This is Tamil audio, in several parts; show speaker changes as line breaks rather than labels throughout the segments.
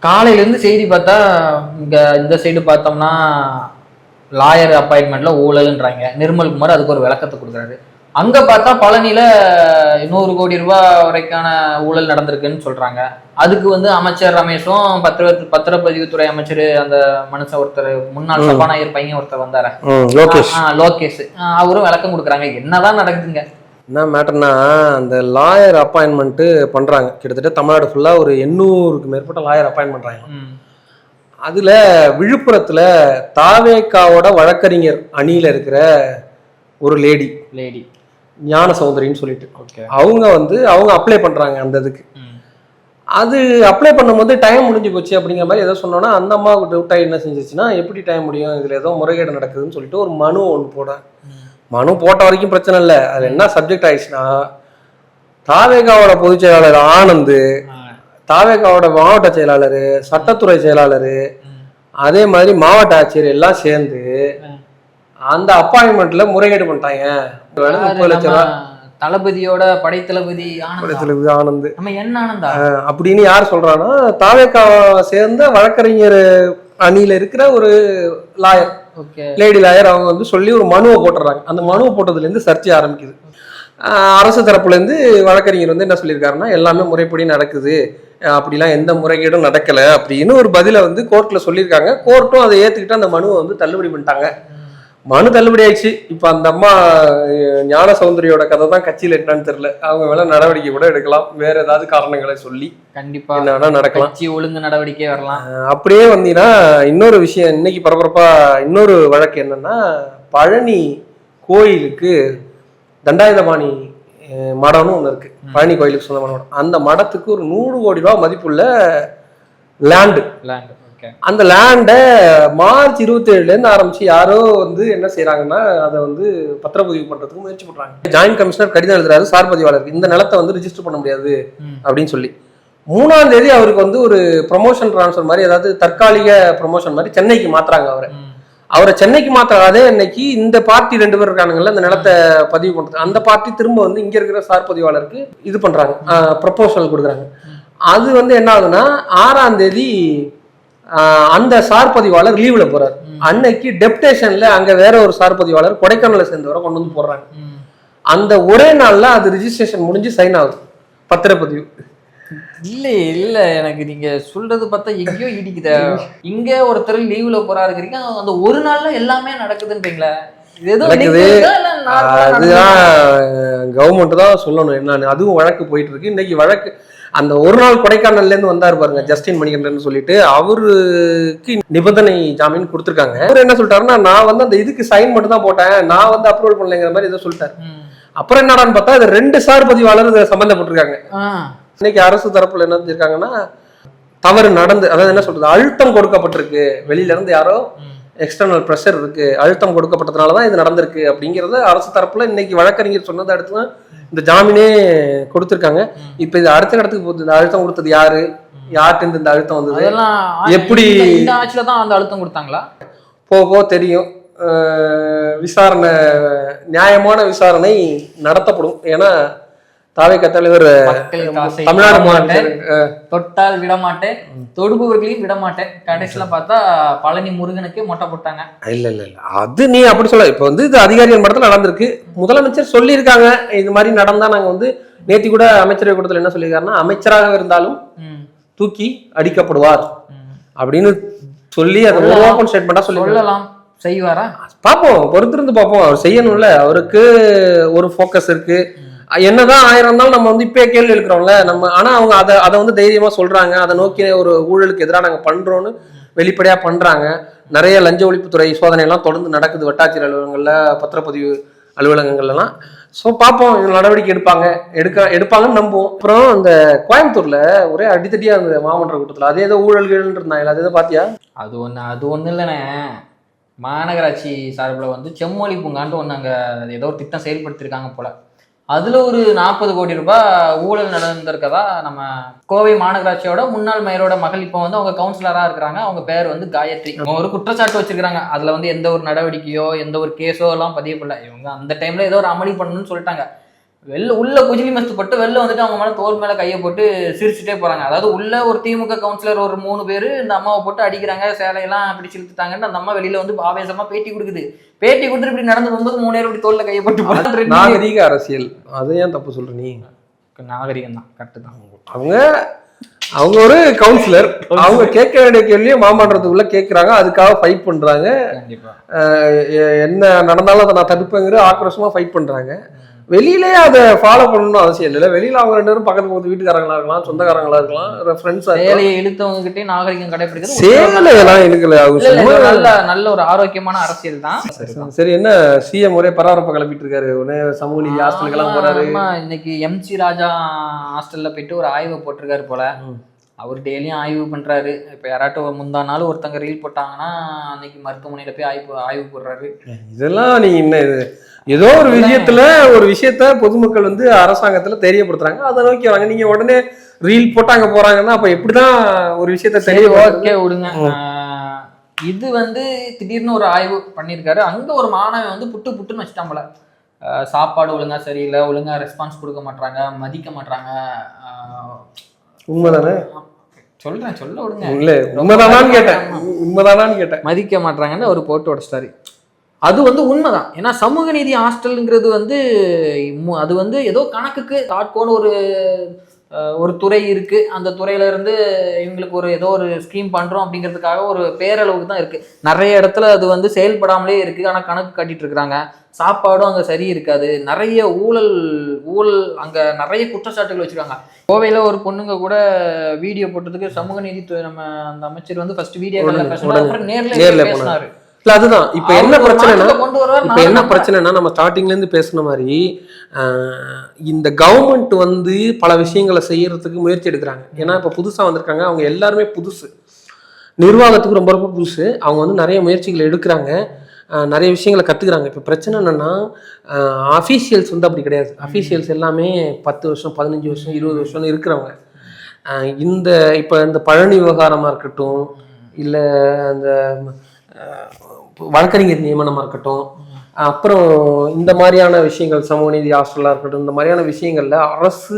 காலையிலேருந்து செய்தி பார்த்தா இங்கே இந்த சைடு பார்த்தோம்னா லாயர் அப்பாயின்மெண்ட்ல ஊழல்ன்றாங்க. நிர்மல்குமார் அதுக்கு ஒரு விளக்கத்தை கொடுக்குறாரு. அங்க பார்த்தா பழனியில 100 கோடி ரூபாய் வரைக்கான ஊழல் நடந்திருக்குன்னு சொல்றாங்க. அதுக்கு வந்து அமைச்சர் ரமேஷும் பத்திரப்பதிவுத்துறை அமைச்சர் அந்த மனுஷன் ஒருத்தர் முன்னாள் சபாநாயகர் பையன் ஒருத்தர் வந்தார லோகேஷ் அவரும் விளக்கம் கொடுக்குறாங்க. என்னதான் நடக்குதுங்க?
என்ன மேட்டர்னா, அந்த லாயர் அப்பாயின்மெண்ட் பண்றாங்க. கிட்டத்தட்ட தமிழ்நாடு ஃபுல்லா ஒரு 800க்கு மேற்பட்ட லாயர் அப்பாயின்ட் பண்றாங்க. அதுல விழுப்புரத்துல தாவேக்காவோட வழக்கறிஞர் அணியில இருக்கிற ஒரு லேடி ஞான சௌந்தரின்னு சொல்லிட்டு அவங்க அப்ளை பண்றாங்க அந்த இதுக்கு. அது அப்ளை பண்ணும்போது டைம் முடிஞ்சு போச்சு அப்படிங்கிற மாதிரி ஏதோ சொன்னோன்னா, அந்த அம்மாவுக்கு டவுட்டாக என்ன செஞ்சிச்சுன்னா, எப்படி டைம் முடியும், இதுல ஏதோ முறைகேடு நடக்குதுன்னு சொல்லிட்டு ஒரு மனு ஒன்று மனு போட்ட வரைக்கும் பிரச்சனை இல்லை. அதுல என்ன சப்ஜெக்ட் ஆயிடுச்சுன்னா, தாவேகாவோட பொதுச் செயலாளர் ஆனந்த், தாவேகாவோட மாவட்ட செயலாளர், சட்டத்துறை செயலாளர், அதே மாதிரி மாவட்ட ஆட்சியர் எல்லாம் சேர்ந்து அந்த அப்பாயின்மெண்ட்ல முறைகேடு பண்ணிட்டாங்க. 30 லட்சம் ரூபாய்
தளபதியோட படைத்தளபதி
ஆனந்த்
என்ன ஆனந்தா
அப்படின்னு யார் சொல்றான்னா, தாவேகா சேர்ந்த வழக்கறிஞர் அணியில இருக்கிற ஒரு லாயர், லேடி லாயர், அவங்க வந்து சொல்லி ஒரு மனுவை போட்டுறாங்க. அந்த மனுவை போட்டதுல இருந்து சர்ச்சை ஆரம்பிக்குது. அரசு தரப்புல இருந்து வழக்கறிஞர் வந்து என்ன சொல்லியிருக்காருன்னா, எல்லாமே முறைப்படி நடக்குது, அப்படிலாம் எந்த முறைகேடும் நடக்கல அப்படின்னு ஒரு பதில வந்து கோர்ட்ல சொல்லியிருக்காங்க. கோர்ட்டும் அதை ஏத்துக்கிட்டு அந்த மனுவை வந்து தள்ளுபடி பண்ணிட்டாங்க. மனு தள்ளுபடி ஆயிடுச்சு. இப்ப அந்த அம்மா ஞான சௌந்தரியோட கதை தான் கட்சியில் என்னன்னு தெரியல. அவங்க மேல நடவடிக்கை கூட எடுக்கலாம், வேற ஏதாவது காரணங்களை சொல்லி.
கண்டிப்பா
என்ன நடக்கலாம்,
ஒழுங்கு நடவடிக்கை வரலாம்.
அப்படியே வந்தீங்கன்னா இன்னொரு விஷயம், இன்னைக்கு பரபரப்பா இன்னொரு வழக்கு என்னன்னா, பழனி கோயிலுக்கு தண்டாயுதபாணி மடம்னு ஒண்ணு இருக்கு. பழனி கோயிலுக்கு சொந்தமான மடம். அந்த மடத்துக்கு ஒரு 100 கோடி ரூபாய் மதிப்புள்ள லேண்டு. அந்த லேண்டை மார்ச் 27ல இருந்து ஆரம்பிச்சு யாரோ வந்து என்ன செய்யறாங்கன்னா, அதை வந்து பத்திரப்பதிவு பண்றதுக்கு முயற்சி பண்றாங்க. ஜாயின்ட் கமிஷனர் கடிதம் எழுதுறாரு சார் பதிவாளருக்கு, இந்த நிலத்தை வந்து ரிஜிஸ்டர் பண்ண முடியாது அப்படின்னு சொல்லி. 3ஆம் தேதி அவருக்கு வந்து ஒரு ப்ரொமோஷன் டிரான்ஸ்ஃபர் மாதிரி, அதாவது தற்காலிக ப்ரொமோஷன் மாதிரி சென்னைக்கு மாத்துறாங்க. அவரை சென்னைக்கு மாத்தாதே இன்னைக்கு இந்த பார்ட்டி 2 பேர் இருக்கானுங்கல்ல இந்த நிலத்தை பதிவு பண்றது, அந்த பார்ட்டி திரும்ப வந்து இங்க இருக்கிற சார் பதிவாளருக்கு இது பண்றாங்க, ப்ரொபோசல் கொடுக்குறாங்க. அது வந்து என்ன ஆகுதுன்னா, 6ஆம் தேதி அந்த சார் பதிவாளர் லீவ்ல போறாரு. அன்னைக்கு டெப்டேஷன்ல அங்க வேற ஒரு சார் பதிவாளர் கொடைக்கானல சேர்ந்தவரை கொண்டு வந்து போடுறாங்க. அந்த ஒரே நாள்ல அது ரிஜிஸ்ட்ரேஷன் முடிஞ்சு சைன் ஆகுது பத்திரப்பதிவு.
இல்ல எனக்கு நீங்க சொல்றது பார்த்தா எங்கேயோ இடிக்குத. இங்க ஒருத்தர் லீவ்ல போறாருக்கிறீங்க, அந்த ஒரு நாள்ல எல்லாமே நடக்குதுன்றீங்களா?
அதுதான் கவர்மெண்ட் தான் சொல்லணும் என்னன்னு. அதுவும் வழக்கு போயிட்டு இருக்கு. இன்னைக்கு வழக்கு அந்த ஒரு நாள் கொடைக்கானல்ல இருந்து வந்தாரு பாருங்க, ஜஸ்டின் மணிகண்டன் சொல்லிட்டு, அவருக்கு நிபந்தனை ஜாமீன் கொடுத்திருக்காங்க. அவர் என்ன சொல்லிட்டாருன்னா, நான் வந்து அந்த இதுக்கு சைன் மட்டும் தான் போட்டேன், நான் வந்து அப்ரூவல் பண்ணலைங்கிற மாதிரி ஏதோ சொல்லிட்டாரு. அப்புறம் என்னடான்னு பார்த்தா, இது 2 சார் பதிவாளர் சம்பந்தப்பட்டிருக்காங்க. இன்னைக்கு அரசு தரப்புல என்ன செஞ்சிருக்காங்கன்னா, தவறு நடந்து, அதாவது என்ன சொல்றது, அழுத்தம் கொடுக்கப்பட்டிருக்கு, வெளியில இருந்து யாரோ எக்ஸ்டர்னல் ப்ரெஷர் இருக்கு, அழுத்தம் கொடுக்கப்பட்டதுனாலதான் இது நடந்திருக்கு அப்படிங்கறத அரசு தரப்புல இன்னைக்கு வழக்கறிஞர் சொன்னதை அடுத்துதான் இந்த ஜாமீனே கொடுத்திருக்காங்க. இப்ப இது அடுத்த இடத்துக்கு போகுது. இந்த அழுத்தம் கொடுத்தது யாரு, யார்கிட்ட இந்த அழுத்தம் வந்தது, எப்படி
இந்த ஆட்சியில தான் அந்த அழுத்தம் கொடுத்தாங்களா
போக தெரியும். விசாரணை, நியாயமான விசாரணை நடத்தப்படும். ஏன்னா தாவேக தலைவர் தமிழ்நாடு மாவட்டம்
தொட்டால் விடமாட்டேன், தொடுபவர்களையும் விடமாட்டேன், கடைசியில பார்த்தா பழனி முருகனுக்கு மொட்டை போட்டாங்க.
இல்ல அது நீ அப்படி சொல்ல. இப்ப வந்து இது அதிகாரிகள் மட்டத்தில் நடந்திருக்கு. முதலமைச்சர் சொல்லியிருக்காங்க இது மாதிரி நடந்தா நாங்க வந்து, நேத்தி கூட அமைச்சரவை கூட்டத்தில் என்ன சொல்லியிருக்காருன்னா, அமைச்சராக இருந்தாலும் தூக்கி அடிக்கப்படுவார் அப்படின்னு சொல்லி அதை ஓபன் ஸ்டேட்மெண்டா சொல்லலாம்.
செய்வாரா
பாப்போம், பொறுத்திருந்து பாப்போம். அவர் செய்யணும்ல, அவருக்கு ஒரு போக்கஸ் இருக்கு. என்னதான் 1000 இருந்தாலும் நம்ம வந்து இப்பயே கேள்வி எழுக்கிறோம்ல நம்ம. ஆனா அவங்க அதை வந்து தைரியமா சொல்றாங்க, அதை நோக்கி ஒரு ஊழலுக்கு எதிராக நாங்க பண்றோம்னு வெளிப்படையா பண்றாங்க. நிறைய லஞ்ச ஒழிப்புத்துறை சோதனை எல்லாம் தொடர்ந்து நடக்குது, வட்டாட்சியர் அலுவலகங்கள்ல, பத்திரப்பதிவு அலுவலகங்கள்லாம். ஸோ பார்ப்போம், நடவடிக்கை எடுப்பாங்கன்னு நம்புவோம். அப்புறம் இந்த கோயம்புத்தூர்ல ஒரே அடித்தடியா இருந்தது மாமன்ற கூட்டத்தில், அதே ஏதோ ஊழல்கள் இருந்தாங்க, அது எதோ பாத்தியா?
அது ஒண்ணு இல்லைண்ணே, மாநகராட்சி சார்பில் வந்து செம்மொழி பூங்கான்ட்டு ஒன்று அங்கே ஏதோ ஒரு திட்டம் செயல்படுத்தியிருக்காங்க போல. அதுல ஒரு 40 கோடி ரூபாய் ஊழல் நடந்திருக்கதா நம்ம கோவை மாநகராட்சியோட முன்னாள் மேயரோட மகள் இப்போ வந்து அவங்க கவுன்சிலரா இருக்கிறாங்க. அவங்க பேர் வந்து காயத்ரி. ஒரு குற்றச்சாட்டு வச்சிருக்காங்க. அதுல வந்து எந்த ஒரு நடவடிக்கையோ எந்த ஒரு கேஸோ எல்லாம் பதிவு பண்ணல. இவங்க அந்த டைம்ல ஏதோ ஒரு அமளி பண்ணணும்னு சொல்லிட்டாங்க. உள்ள குஜிலி மஸ்து பட்டு வெளில வந்துட்டு அவங்க மேல தோல் மேல கையை போட்டு சிரிச்சுட்டே போறாங்க. அதாவது உள்ள ஒரு திமுக கவுன்சிலர் ஒரு 3 பேரு இந்த அம்மாவை போட்டு அடிக்கிறாங்க, சேலையெல்லாம் பிடிச்சு இழுத்துட்டாங்கன்னு அந்த அம்மா வெளியில வந்து ஆவேசமா பேட்டி கொடுக்குது. பேட்டி கொடுத்துட்டு இப்படி நடந்து போகும்போது 3 பேர் இப்படி தோல்ல கையை போட்டு போறாங்க.
நாகரீக அரசியல், அது ஏன் தப்பு சொல்ற நீ?
நாகரிகம் தான், கரெக்ட் தான்.
அவங்க ஒரு கவுன்சிலர், அவங்க கேட்க வேண்டிய கேள்வியை மாமன்றத்துக்குள்ள கேட்கறாங்க, அதுக்காக ஃபைட் பண்றாங்க. என்ன நடந்தாலும் அதை நான் தடுப்பேங்கிற ஆக்ரோஷமா ஃபைட் பண்றாங்க. வெளியிலேயே அதை ஃபாலோ பண்ணணும்னு அவசியம் இல்லை. வெளியில அவங்க 2 பேரும் பக்கத்து பக்கத்து வீட்டுக்காரங்களா இருக்கலாம், சொந்தக்காரங்களா இருக்கலாம், ஃப்ரெண்ட்ஸா
சேலையை இழுத்தவங்க கிட்டே நாகரிகம் கடைபிடிக்கிறது
சேலையெல்லாம் இழுக்கல.
நல்ல ஒரு ஆரோக்கியமான அரசியல் தான்.
சரி, என்ன சிஎம் ஒரே பரபரப்பா கிளப்பிட்டு இருக்காரு, ஒரே சமூக நீதி ஹாஸ்டலுக்கு எல்லாம் போறாரு.
இன்னைக்கு எம்சி ராஜா ஹாஸ்டல்ல போயிட்டு ஒரு ஆய்வு போட்டிருக்காரு போல. அவர் டெய்லியும் ஆய்வு பண்றாரு. இப்ப யாராட்டும் முந்தா நாள் ஒருத்தங்க ரீல் போட்டாங்கன்னா அன்னைக்கு மருத்துவமனையில போய் ஆய்வு போடுறாரு. இதெல்லாம்
நீ என்ன ஏதோ ஒரு விஷயத்த பொதுமக்கள் வந்து அரசாங்கத்துல தெரியப்படுத்துறாங்க, அதை நோக்கி வராங்க. நீங்க உடனே ரீல் போட்டாங்க போறாங்கன்னா அப்ப எப்படிதான் ஒரு விஷயத்த
ஓகே விடுங்க. இது வந்து திடீர்னு ஒரு ஆய்வு பண்ணியிருக்காரு. அங்க ஒரு மாணவன் வந்து புட்டுன்னு வச்சுட்டாம்பல. சாப்பாடு ஒழுங்கா சரியில்லை, ஒழுங்கா ரெஸ்பான்ஸ் கொடுக்க மாட்டாங்க, மதிக்க மாட்டாங்க.
உண்மைதானே
சொல்ல விடுங்க.
இல்ல உண்மைதானான்னு கேட்டேன்.
மதிக்க மாட்டாங்கன்னு ஒரு போட்டு உடைச்சிட்டாரு. அது வந்து உண்மைதான். ஏன்னா சமூக நீதி ஹாஸ்டல்ங்கிறது வந்து அது வந்து ஏதோ கணக்குக்கு தாட்கோன்னு ஒரு துறை இருக்கு. அந்த துறையில இருந்து இவங்களுக்கு ஏதோ ஒரு ஸ்கீம் பண்றோம் அப்படிங்கிறதுக்காக ஒரு பேரளவுக்கு தான் இருக்கு. நிறைய இடத்துல அது வந்து செயல்படாமலே இருக்கு. ஆனா கணக்கு காட்டிட்டு இருக்கிறாங்க. சாப்பாடும் அங்க சரி இருக்காது. நிறைய ஊழல் அங்க நிறைய குற்றச்சாட்டுகள் வச்சிருக்காங்க. கோவையில ஒரு பொண்ணுங்க கூட வீடியோ போட்டதுக்கு சமூக நீதித்துறை நம்ம அந்த அமைச்சர் வந்து ஃபர்ஸ்ட் வீடியோ நேர்ல
பேசினாரு. அதுதான் இப்ப என்ன பிரச்சனைனா நம்ம ஸ்டார்டிங்ல இருந்து பேசுன மாதிரி இந்த கவர்மெண்ட் வந்து பல விஷயங்களை செய்யறதுக்கு முயற்சி எடுக்கிறாங்க. ஏன்னா இப்ப புதுசா வந்திருக்காங்க, அவங்க எல்லாருமே புதுசு, நிர்வாகத்துக்கு ரொம்ப ரொம்ப புதுசு. அவங்க வந்து நிறைய முயற்சிகள் எடுக்கிறாங்க, நிறைய விஷயங்களை கத்துக்கிறாங்க. இப்ப பிரச்சனை என்னன்னா அஃபீஷியல்ஸ் வந்து அப்படி கிடையாது. அஃபீஷியல்ஸ் எல்லாமே 10 வருஷம் 15 வருஷம் 20 வருஷம்னு இருக்கிறவங்க. இப்ப இந்த பழனி விவகாரமா இருக்கட்டும், இல்ல அந்த வழக்கறிஞர் நியமனமா இருக்கட்டும், அப்புறம் இந்த மாதிரியான விஷயங்கள், சமூக நீதி ஹாஸ்டலா இருக்கட்டும், இந்த மாதிரியான விஷயங்கள்ல அரசு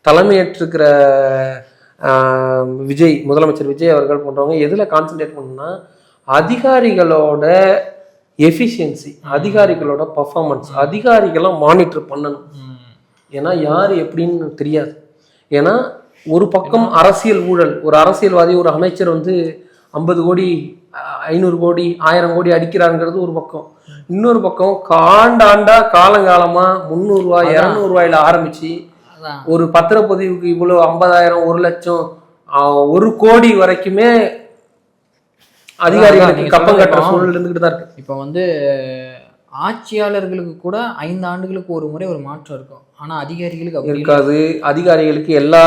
தலைமையேற்றிருக்கிற முதலமைச்சர் விஜய் அவர்கள் போன்றவங்க எதுல கான்சென்ட்ரேட் பண்ணணும்னா அதிகாரிகளோட எஃபிஷியன்சி, அதிகாரிகளோட பர்ஃபார்மன்ஸ், அதிகாரிகளை மானிட்டர் பண்ணணும். ஏன்னா யார் எப்படின்னு தெரியாது. ஏன்னா ஒரு பக்கம் அரசியல் ஊழல், ஒரு அரசியல்வாதி ஒரு அமைச்சர் வந்து 50 கோடி 500 கோடி 1000 கோடி அடிக்கிறாங்கிறது ஒரு பக்கம். இன்னொரு பக்கம் ஆண்டாண்டா காலங்காலமா 300 ரூபாய் 200 ரூபாயில ஆரம்பிச்சு ஒரு பத்திரப்பதிவுக்கு இவ்வளவு 50,000 1 லட்சம் 1 கோடி வரைக்குமே அதிகாரிகளுக்கு கப்பம் கட்டுற சூழல் இருந்துகிட்டு தான் இருக்கு.
இப்ப வந்து ஆட்சியாளர்களுக்கு கூட 5 ஆண்டுகளுக்கு ஒரு முறை ஒரு மாற்றம் இருக்கும். ஆனா அதிகாரிகளுக்கு
இருக்காது. அதிகாரிகளுக்கு எல்லா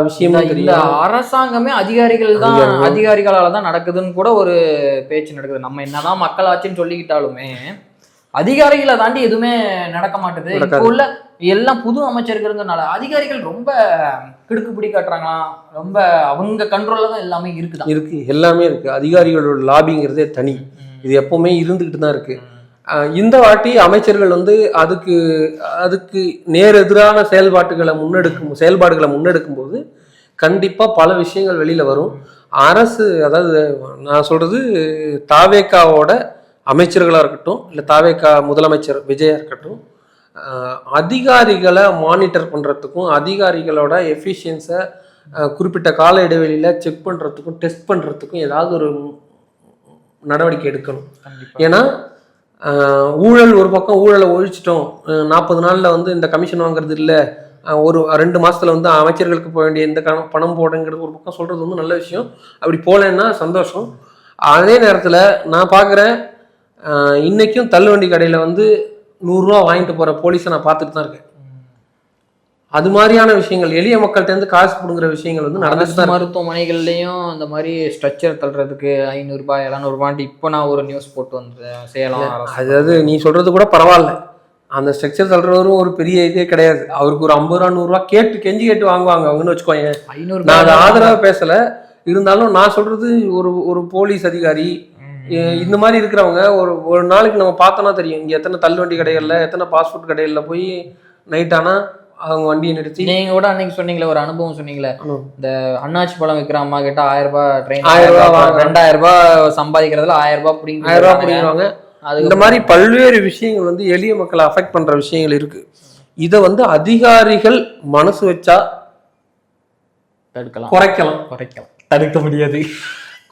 விஷயமும் தெரியும்.
அரசாங்கமே அதிகாரிகளால தான் நடக்குதுன்னு கூட ஒரு பேச்சு நடக்குது. நம்ம என்னதான் மக்கள் ஆட்சின்னு சொல்லிக்கிட்டாலுமே அதிகாரிகளை தாண்டி எதுவுமே நடக்க மாட்டேது. இப்போ உள்ள எல்லாம் புது அமைச்சர்கள்னால அதிகாரிகள் ரொம்ப கிடுக்குப்பிடி காட்டுறாங்களாம். ரொம்ப அவங்க கண்ட்ரோல்ல தான் எல்லாமே இருக்கு.
எல்லாமே இருக்கு. அதிகாரிகளோட லாபிங்கிறதே தனி. இது எப்பவுமே இருந்துகிட்டு தான் இருக்கு. இந்த வாட்டி அமைச்சர்கள் வந்து அதுக்கு நேர் எதிரான செயல்பாடுகளை முன்னெடுக்கும் போது கண்டிப்பா பல விஷயங்கள் வெளியில வரும். அரசு, அதாவது நான் சொல்றது தாவேக்காவோட அமைச்சர்களா இருக்கட்டும், இல்ல தாவேக்கா முதலமைச்சர் விஜயா இருக்கட்டும், அதிகாரிகளை மானிட்டர் பண்றதுக்கும் அதிகாரிகளோட எஃபிஷியன்ஸை குறிப்பிட்ட கால இடைவெளியில செக் பண்றதுக்கும் டெஸ்ட் பண்றதுக்கும் ஏதாவது ஒரு நடவடிக்கை எடுக்கணும். ஏன்னா ஊழல் ஒரு பக்கம், ஊழலை ஒழிச்சிட்டோம், 40 நாள்ல வந்து இந்த கமிஷன் வாங்குறது இல்லை, ஒரு 2 மாசத்துல வந்து அமைச்சர்களுக்கு போக வேண்டிய இந்த பணம் போடுங்கிறது ஒரு பக்கம் சொல்றது வந்து நல்ல விஷயம். அப்படி போலன்னா சந்தோஷம். அதே நேரத்துல நான் பாக்குறேன், இன்னைக்கும் தள்ளுவண்டி கடையில வந்து 100 ரூபா வாங்கிட்டு போற போலீஸை நான் பார்த்துட்டு தான் இருக்கேன். அது மாதிரியான விஷயங்கள், எளிய மக்கள்கிட்ட இருந்து காசு கொடுக்குற விஷயங்கள் வந்து நடந்துச்சு.
மருத்துவமனைகள்லயும் இந்த மாதிரி ஸ்ட்ரக்சர் தள்ளுறதுக்கு 500 ரூபாய் 700 ரூபாய் இப்போ நான் ஒரு நியூஸ் போட்டு வந்து சேலம்.
அதாவது நீ சொல்றது கூட பரவாயில்ல, அந்த ஸ்ட்ரக்சர் தள்ளுறவரும் ஒரு பெரிய இதே கிடையாது. அவருக்கு ஒரு 50 ரூபா 100 ரூபா கெஞ்சி கேட்டு வாங்குவாங்க அவங்கன்னு வச்சுக்கோங்க. 500 நான் அதை ஆதரவா பேசல. இருந்தாலும் நான் சொல்றது ஒரு போலீஸ் அதிகாரி இந்த மாதிரி இருக்கிறவங்க ஒரு நாளைக்கு நம்ம பார்த்தோம்னா தெரியும், இங்க எத்தனை தள்ளுவண்டி கடைகள்ல எத்தனை பாஸ்போர்ட் கடைகள்ல போய் நைட் ஆனா அவங்க வண்டியை நிறுத்தி.
நீங்க கூட அன்னைக்கு சொன்னீங்களே ஒரு அனுபவம் சொன்னீங்களே, இந்த அண்ணாச்சி பழம் விற்கிற அம்மா கிட்ட 1000 ரூபாய் ட்ரெயின்
1000 ரூபாய்
2000 ரூபாய் சம்பாதிக்கிறதுல 1000 ரூபாய்
1000 ரூபாய் பிடிக்கிறாங்க. இந்த மாதிரி பல்வேறு விஷயங்கள் வந்து எளிய மக்களை அஃபெக்ட் பண்ற விஷயங்கள் இருக்கு. இதை வந்து அதிகாரிகள் மனசு வச்சா
தடுக்கலாம்,
குறைக்கலாம்.
தடுக்க முடியாது,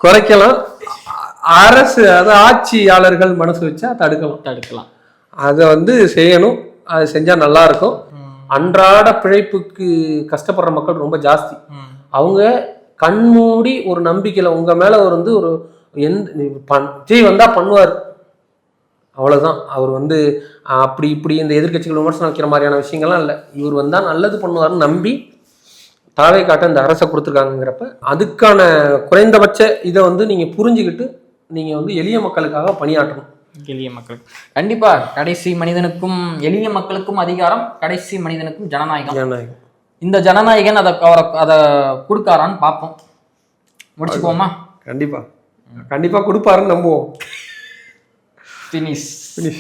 குறைக்கலாம். அரசு அதாவது ஆட்சியாளர்கள் மனசு வச்சா தடுக்கலாம். அதை வந்து செய்யணும். அது செஞ்சா நல்லா இருக்கும். அன்றாட பிழைப்புக்கு கஷ்டப்படுற மக்கள் ரொம்ப ஜாஸ்தி. அவங்க கண்மூடி ஒரு நம்பிக்கையில உங்க மேல வந்து ஒரு விஜய் வந்தா பண்ணுவார், அவ்வளவுதான். அவர் வந்து அப்படி இப்படி இந்த எதிர்கட்சிகள் விமர்சனம் வைக்கிற மாதிரியான விஷயங்கள்லாம் இல்லை. இவர் வந்தா நல்லது பண்ணுவார்னு நம்பி தாவே காட்ட இந்த அரசை கொடுத்துருக்காங்கிறப்ப அதுக்கான குறைந்தபட்ச இதை வந்து நீங்க புரிஞ்சுக்கிட்டு நீங்க வந்து எளிய மக்களுக்காக பணியாற்றணும்.
எளிய மக்களுக்கு கண்டிப்பா கடைசி மனிதனுக்கும் எளிய மக்களுக்கும் அதிகாரம், கடைசி மனிதனுக்கும் ஜனநாயகம். இந்த ஜனநாயகன் அதை கொடுக்காரான்னு பார்ப்போம். முடிச்சுக்குவோமா?
கண்டிப்பா கொடுப்பாருன்னு நம்புவோம்.
ஃபினிஷ்.